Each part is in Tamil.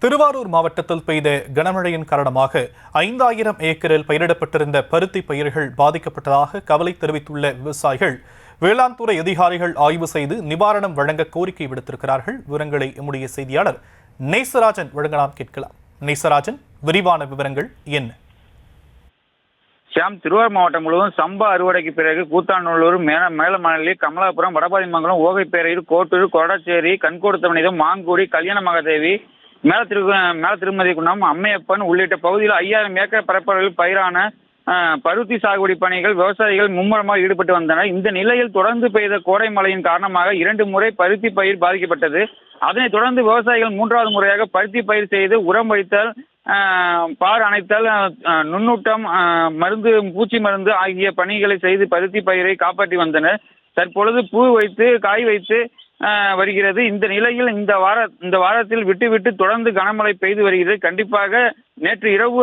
திருவாரூர் மாவட்டத்தில் பெய்த கனமழையின் காரணமாக 5000 ஏக்கரில் பயிரிடப்பட்டிருந்த பருத்தி பயிர்கள் பாதிக்கப்பட்டதாக கவலை தெரிவித்துள்ள விவசாயிகள் வேளாண் துறை அதிகாரிகள் ஆய்வு செய்து நிவாரணம் வழங்க கோரிக்கை விடுத்திருக்கிறார்கள். விவரங்களை நம்முடைய செய்தியாளர் நேசராஜன் வழங்கலாம், கேட்கலாம். நேசராஜன், விரிவான விவரங்கள் என்ன? திருவாரூர் மாவட்டம் முழுவதும் சம்பா அறுவடைக்கு பிறகு கூத்தாநல்லூர், மேலமணலி, கமலாபுரம், வடபாதிமங்கலம், ஓகைப்பேரையூர், கோட்டூர், கொடச்சேரி, கண்கோடுத்தவனிதம், மாங்குடி, கல்யாண மகாதேவி, மேல திருமதிகுண்டம், அம்மையப்பன் உள்ளிட்ட பகுதியில் 5000 ஏக்கர் பரப்பளவில் பயிரான பருத்தி சாகுபடி பணிகள் விவசாயிகள் மும்முரமாக ஈடுபட்டு வந்தனர். இந்த நிலையில் தொடர்ந்து பெய்த கோடை மழையின் காரணமாக 2 முறை பருத்தி பயிர் பாதிக்கப்பட்டது. அதனைத் தொடர்ந்து விவசாயிகள் 3வது முறையாக பருத்தி பயிர் செய்து உரம் வைத்தல், பார் அணைத்தல், நுண்ணூட்டம், மருந்து, பூச்சி மருந்து ஆகிய பணிகளை செய்து பருத்தி பயிரை காப்பாற்றி வந்தனர். தற்பொழுது பூ வைத்து காய் வைத்து வருகிறது. இந்த நிலையில் இந்த வாரத்தில் விட்டு தொடர்ந்து கனமழை பெய்து வருகிறது. கண்டிப்பாக நேற்று இரவு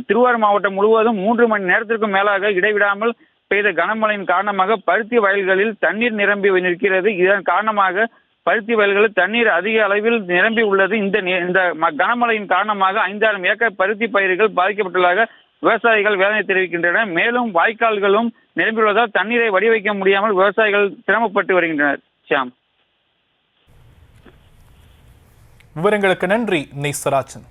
திருவாரூர் மாவட்டம் முழுவதும் 3 மணி நேரத்திற்கும் மேலாக இடைவிடாமல் பெய்த கனமழையின் காரணமாக பருத்தி வயல்களில் தண்ணீர் நிரம்பி நிற்கிறது. இதன் காரணமாக பருத்தி வயல்களில் தண்ணீர் அதிக அளவில் நிரம்பி உள்ளது. இந்த கனமழையின் காரணமாக 5000 ஏக்கர் பருத்தி பயிர்கள் பாதிக்கப்பட்டுள்ளதாக விவசாயிகள் வேதனை தெரிவிக்கின்றனர். மேலும் வாய்க்கால்களும் நிரம்பியுள்ளதால் தண்ணீரை வடிவைக்க முடியாமல் விவசாயிகள் சிரமப்பட்டு வருகின்றனர். விவரங்களுக்கு நன்றி நேசராஜன்.